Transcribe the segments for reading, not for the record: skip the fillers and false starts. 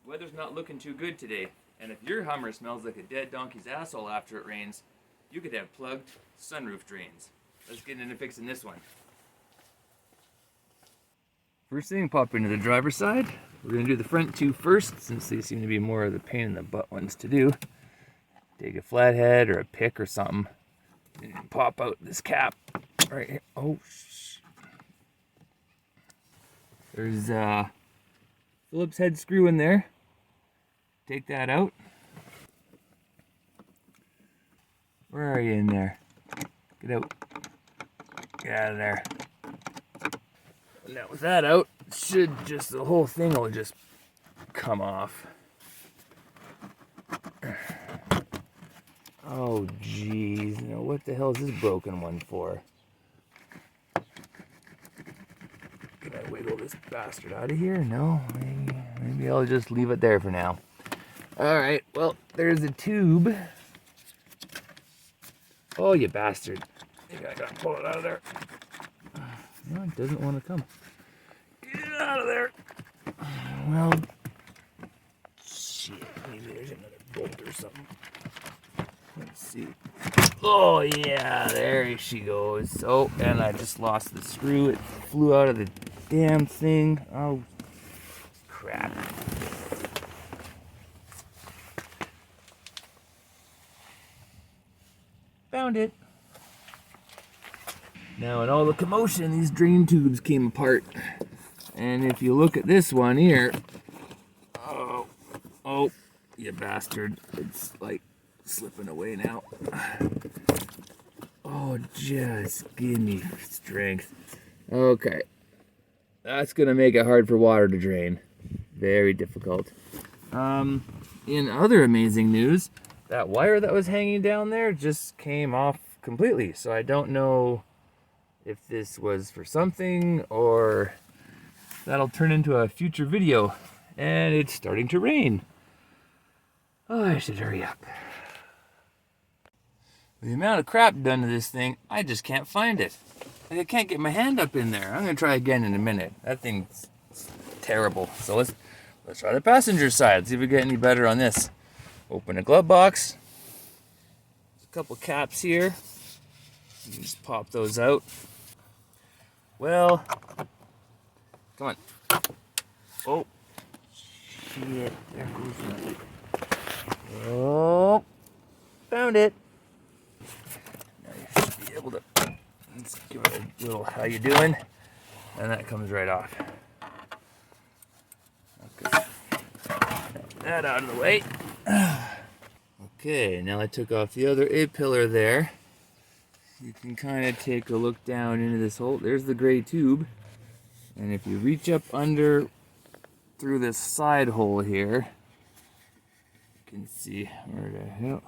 weather's not looking too good today, and if your Hummer smells like a dead donkey's asshole after it rains, you could have plugged sunroof drains. Let's get into fixing this one. First thing, pop into the driver's side. We're going to do the front two first, since they seem to be more of the pain in the butt ones to do. Take a flathead or a pick or something, and pop out this cap right here. Oh, there's a Phillips head screw in there. Take that out. Where are you in there? Get out. Get out of there. Now with that out, the whole thing will just come off. Oh geez, now what the hell is this broken one for? Can I wiggle this bastard out of here? No, maybe I'll just leave it there for now. Alright, well, there's a tube. Oh, you bastard. I think I gotta pull it out of there. No, it doesn't want to come. Get it out of there. Well, shit, maybe there's another bolt or something. Let's see. Oh, yeah, there she goes. Oh, and I just lost the screw. It flew out of the damn thing. Oh, crap. Found it. Now in all the commotion, these drain tubes came apart. And if you look at this one here, oh, you bastard. It's like slipping away now. Oh, just give me strength. Okay. That's gonna make it hard for water to drain. Very difficult. In other amazing news, that wire that was hanging down there just came off completely. So I don't know if this was for something or that'll turn into a future video. And it's starting to rain. Oh, I should hurry up. The amount of crap done to this thing, I just can't find it. Like I can't get my hand up in there. I'm gonna try again in a minute. That thing's terrible. So let's try the passenger side. See if we get any better on this. Open a glove box. There's a couple caps here. You can just pop those out. Well, come on. Oh, shit. There goes nothing. Oh, found it. Now you should be able to. Let's give it a little how you doing, and that comes right off. Okay, now that out of the way. Okay, now I took off the other A-pillar there. You can kind of take a look down into this hole. There's the gray tube, and if you reach up under through this side hole here, you can see where the hell.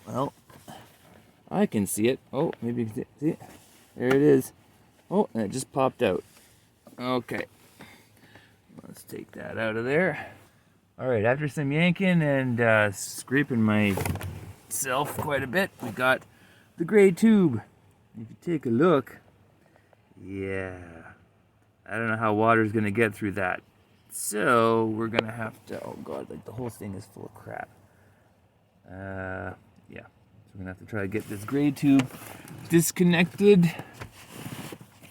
Well, I can see it. Oh, maybe you can see it. There it is. Oh, and it just popped out. Okay. Let's take that out of there. Alright, after some yanking and scraping myself quite a bit, we got the gray tube. If you take a look, yeah, I don't know how water's going to get through that. So, we're going to have to, oh god, like the whole thing is full of crap. Yeah, so we're going to have to try to get this gray tube disconnected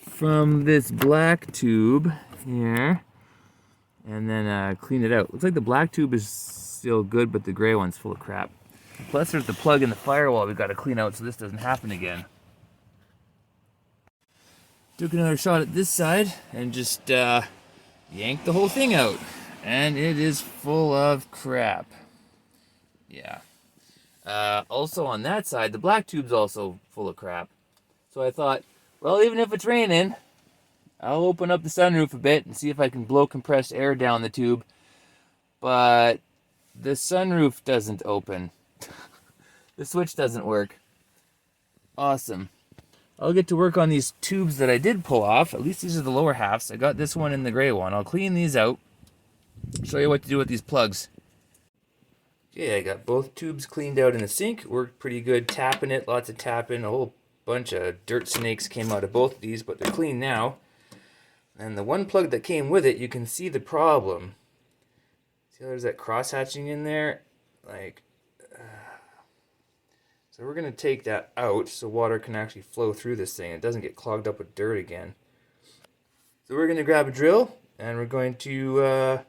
from this black tube here. And then clean it out. Looks like the black tube is still good, but the gray one's full of crap. Plus there's the plug in the firewall we've got to clean out so this doesn't happen again. Took another shot at this side and just yanked the whole thing out. And it is full of crap. Yeah. Also on that side, the black tube's also full of crap. So I thought, well, even if it's raining, I'll open up the sunroof a bit and see if I can blow compressed air down the tube. But the sunroof doesn't open. The switch doesn't work. Awesome. I'll get to work on these tubes that I did pull off. At least these are the lower halves. I got this one and the gray one. I'll clean these out. Show you what to do with these plugs. Okay, I got both tubes cleaned out in the sink. Worked pretty good tapping it. Lots of tapping. A whole bunch of dirt snakes came out of both of these, but they're clean now. And the one plug that came with it, you can see the problem. See how there's that cross hatching in there? Like, so we're going to take that out so water can actually flow through this thing. It doesn't get clogged up with dirt again. So we're going to grab a drill and we're going to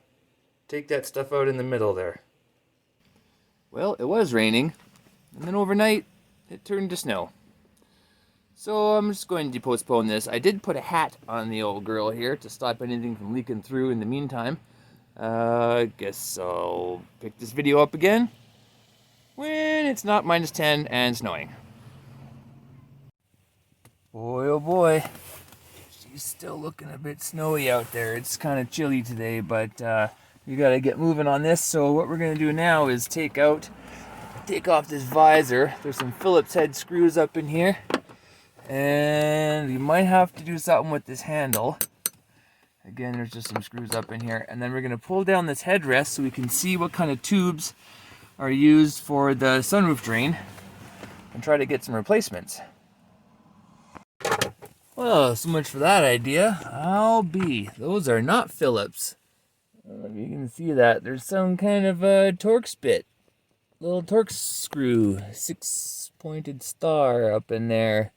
take that stuff out in the middle there. Well, it was raining, and then overnight it turned to snow. So I'm just going to postpone this. I did put a hat on the old girl here to stop anything from leaking through in the meantime. I guess I'll pick this video up again when it's not -10 and snowing. Boy, oh boy, she's still looking a bit snowy out there. It's kind of chilly today, but we gotta get moving on this. So what we're gonna do now is take off this visor. There's some Phillips head screws up in here, and we might have to do something with this handle. Again, there's just some screws up in here, and then we're gonna pull down this headrest so we can see what kind of tubes are used for the sunroof drain and try to get some replacements. Well, so much for that idea. Those are not Phillips. If you can see that, there's some kind of a Torx bit. Little Torx screw, 6-pointed star up in there.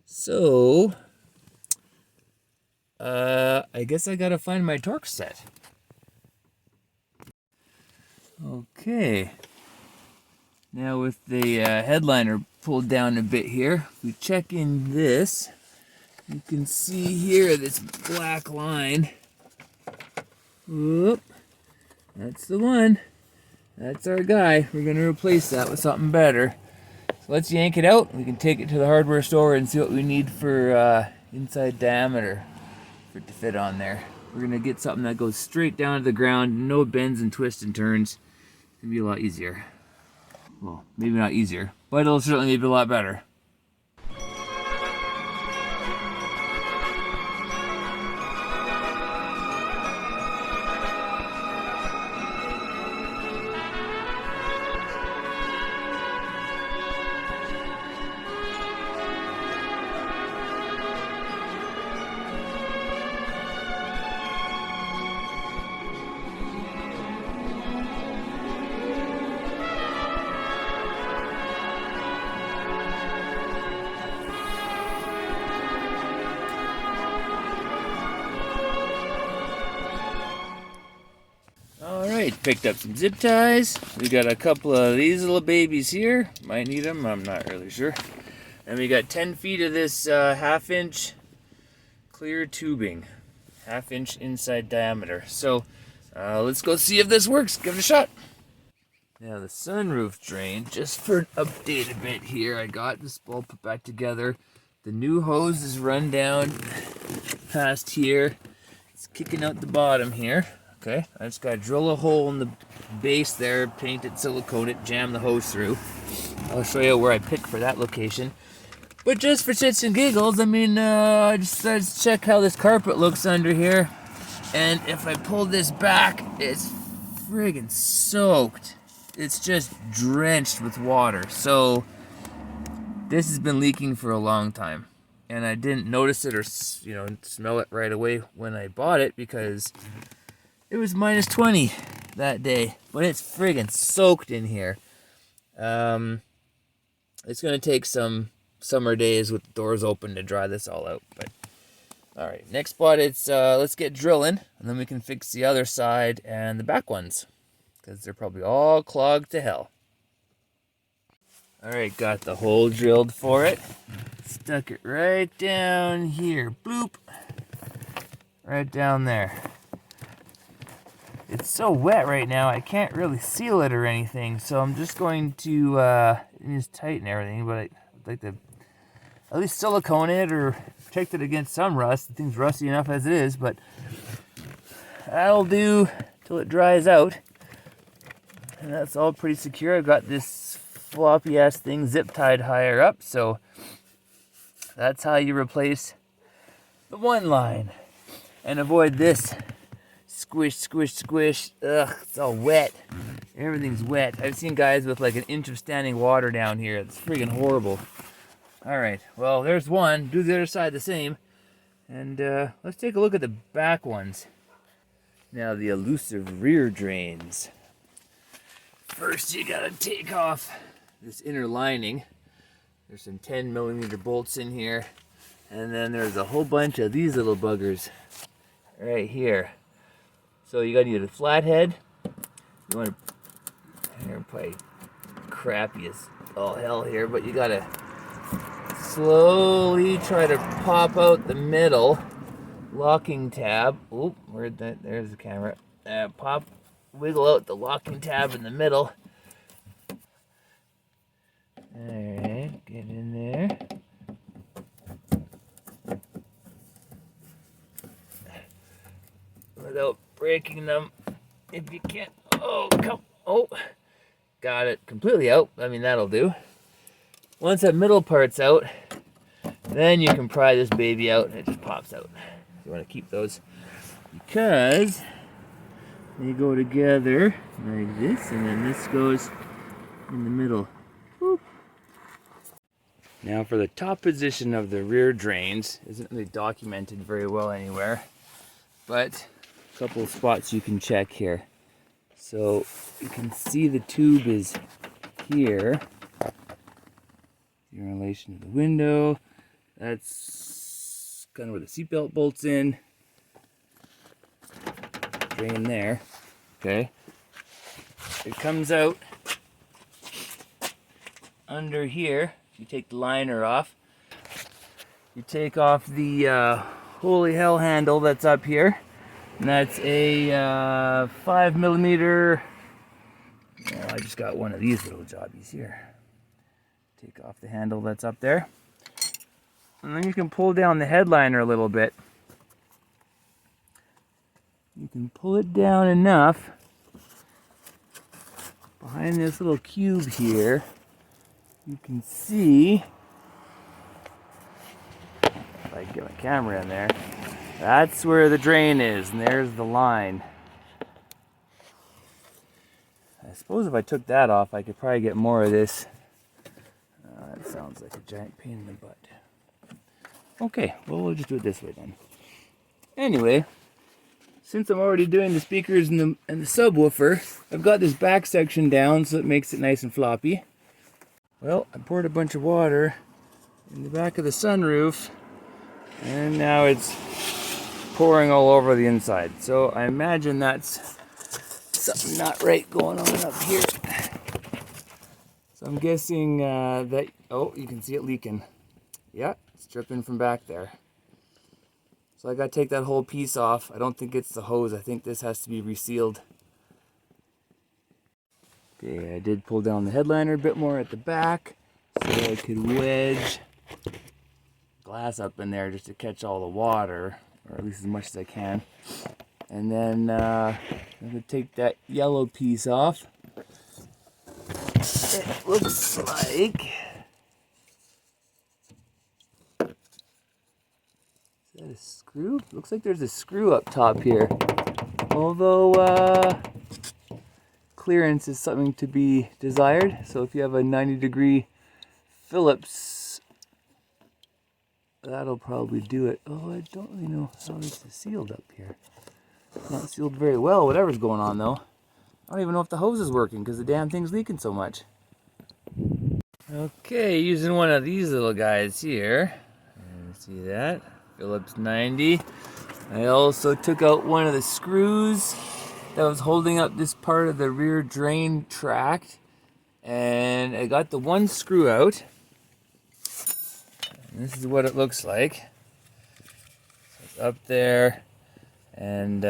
So, I guess I gotta find my Torx set. Okay. Now with the headliner pulled down a bit here, if we check in this, you can see here this black line. Whoop. That's the one. That's our guy. We're going to replace that with something better. So let's yank it out. We can take it to the hardware store and see what we need for inside diameter for it to fit on there. We're going to get something that goes straight down to the ground, no bends and twists and turns. It's going to be a lot easier. Well, maybe not easier, but it'll certainly be a lot better. Picked up some zip ties. We got a couple of these little babies here. Might need them, I'm not really sure. And we got 10 feet of this 1/2-inch clear tubing. 1/2-inch inside diameter. So let's go see if this works. Give it a shot. Now the sunroof drain, just for an update a bit here, I got this all put back together. The new hose is run down past here. It's kicking out the bottom here. Okay, I just gotta drill a hole in the base there, paint it, silicone it, jam the hose through. I'll show you where I pick for that location. But just for shits and giggles, I mean, I just started to check how this carpet looks under here. And if I pull this back, it's friggin' soaked. It's just drenched with water. So, this has been leaking for a long time. And I didn't notice it or, smell it right away when I bought it because it was -20 that day, but it's friggin' soaked in here. It's gonna take some summer days with the doors open to dry this all out. But all right, next spot, it's let's get drilling, and then we can fix the other side and the back ones because they're probably all clogged to hell. All right, got the hole drilled for it. Stuck it right down here. Bloop. Right down there. It's so wet right now, I can't really seal it or anything, so I'm just going to just tighten everything, but I'd like to at least silicone it or protect it against some rust. The thing's rusty enough as it is, but that'll do till it dries out. And that's all pretty secure. I've got this floppy ass thing zip tied higher up, so that's how you replace the one line and avoid this squish, squish, squish. Ugh, it's all wet. Everything's wet. I've seen guys with like an inch of standing water down here. It's freaking horrible. All right, well, there's one. Do the other side the same. And let's take a look at the back ones. Now the elusive rear drains. First you gotta take off this inner lining. There's some 10mm bolts in here. And then there's a whole bunch of these little buggers right here. So you gotta need a flathead. You wanna, they're probably crappy as all hell here, but you gotta slowly try to pop out the middle locking tab. Oop, where'd that? There's the camera. Wiggle out the locking tab in the middle. Alright, get in there. Without breaking them, if you can. Oh, come. Oh, got it completely out. I mean, that'll do. Once that middle part's out, then you can pry this baby out and it just pops out. You want to keep those because they go together like this, and then this goes in the middle. Whoop. Now for the top position of the rear drains, isn't really documented very well anywhere, but a couple of spots you can check here. So you can see the tube is here in relation to the window. That's kind of where the seatbelt bolts in. Drain there. Okay. It comes out under here. You take the liner off. You take off the holy hell handle that's up here. And that's a 5mm. Well, I just got one of these little jobbies here. Take off the handle that's up there. And then you can pull down the headliner a little bit. You can pull it down enough behind this little cube here. You can see, if I can get my camera in there, that's where the drain is, and there's the line. I suppose if I took that off, I could probably get more of this. That sounds like a giant pain in the butt. Okay, well, we'll just do it this way then. Anyway, since I'm already doing the speakers and the subwoofer, I've got this back section down so it makes it nice and floppy. Well, I poured a bunch of water in the back of the sunroof, and now it's pouring all over the inside. So I imagine that's something not right going on up here. So I'm guessing that, oh, you can see it leaking. Yeah, it's dripping from back there. So I got to take that whole piece off. I don't think it's the hose. I think this has to be resealed. Okay, I did pull down the headliner a bit more at the back so I could wedge glass up in there just to catch all the water, or at least as much as I can. And then I'm going to take that yellow piece off. It looks like... Is that a screw? Looks like there's a screw up top here. Although clearance is something to be desired. So if you have a 90-degree Phillips, that'll probably do it. Oh, I don't really know how this is sealed up here. It's not sealed very well, whatever's going on though. I don't even know if the hose is working because the damn thing's leaking so much. Okay, using one of these little guys here. See that? Phillips 90. I also took out one of the screws that was holding up this part of the rear drain tract, and I got the one screw out. And this is what it looks like. So it's up there, and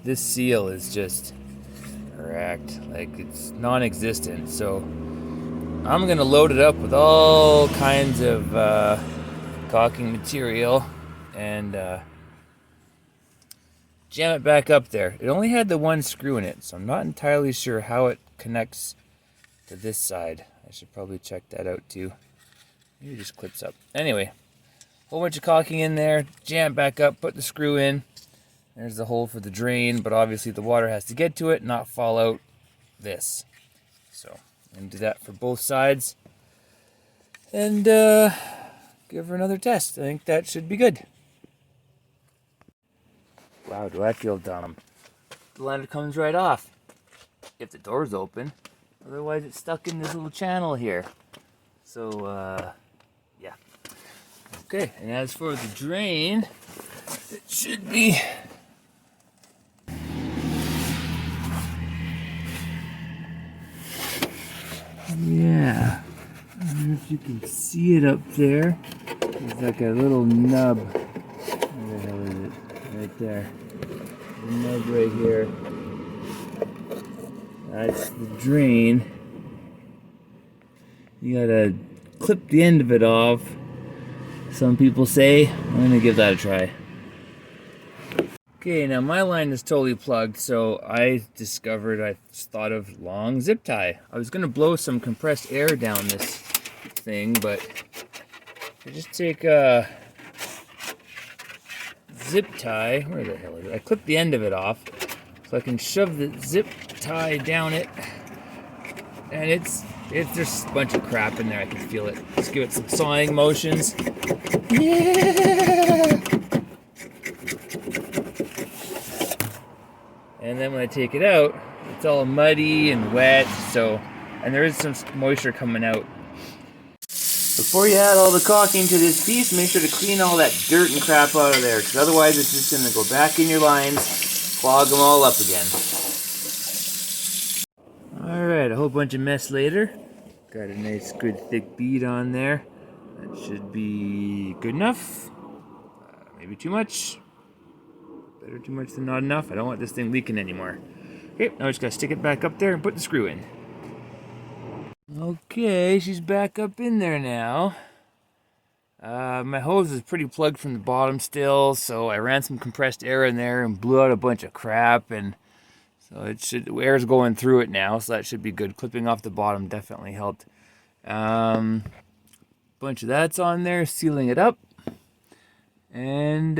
this seal is just cracked, like it's non-existent. So I'm gonna load it up with all kinds of caulking material and jam it back up there. It only had the one screw in it, so I'm not entirely sure how it connects to this side. I should probably check that out too. Maybe it just clips up. Anyway, whole bunch of caulking in there, jam it back up, put the screw in. There's the hole for the drain, but obviously the water has to get to it, not fall out this. So I'm gonna do that for both sides. And give her another test. I think that should be good. Wow, do I feel dumb. The liner comes right off if the door's open. Otherwise it's stuck in this little channel here. So, yeah. Okay, and as for the drain, it should be... Yeah. I don't know if you can see it up there. There's like a little nub. Where the hell is it? Right there. The nub right here. That's the drain. You gotta clip the end of it off. Some people say. I'm gonna give that a try. Okay, now my line is totally plugged, so I thought of long zip tie. I was gonna blow some compressed air down this thing, but I just take a zip tie. Where the hell is it? I clip the end of it off so I can shove the zip tie down it, and it's there's a bunch of crap in there. I can feel it. Just give it some sawing motions. Yeah. And then when I take it out, it's all muddy and wet, and there is some moisture coming out. Before you add all the caulking to this piece, make sure to clean all that dirt and crap out of there, because otherwise it's just going to go back in your lines, clog them all up again. Alright, a whole bunch of mess later. Got a nice good thick bead on there. That should be good enough. Maybe too much. Better too much than not enough. I don't want this thing leaking anymore. Okay, now I just gotta stick it back up there and put the screw in. Okay, she's back up in there now. My hose is pretty plugged from the bottom still, so I ran some compressed air in there and blew out a bunch of crap, and so air's going through it now, so that should be good. Clipping off the bottom definitely helped. Bunch of that's on there, sealing it up, and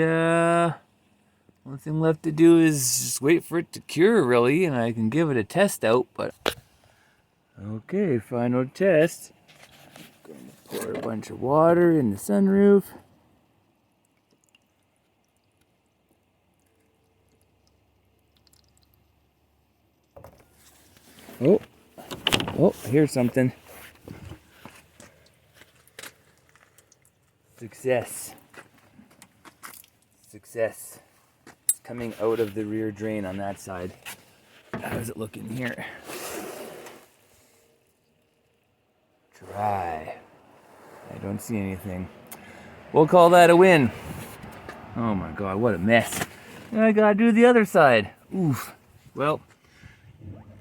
one thing left to do is just wait for it to cure, really, and I can give it a test out, but... Okay, final test. Going to pour a bunch of water in the sunroof. Oh, here's something. Success. Success. Coming out of the rear drain on that side. How's it looking here? Dry. I don't see anything. We'll call that a win. Oh my god, what a mess. Now I gotta do the other side. Oof. Well,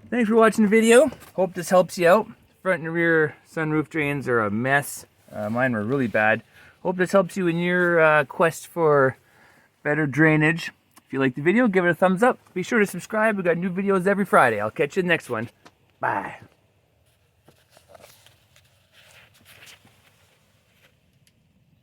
thanks for watching the video. Hope this helps you out. Front and rear sunroof drains are a mess. Mine were really bad. Hope this helps you in your quest for better drainage. If you like the video, give it a thumbs up. Be sure to subscribe. We've got new videos every Friday. I'll catch you in the next one. Bye.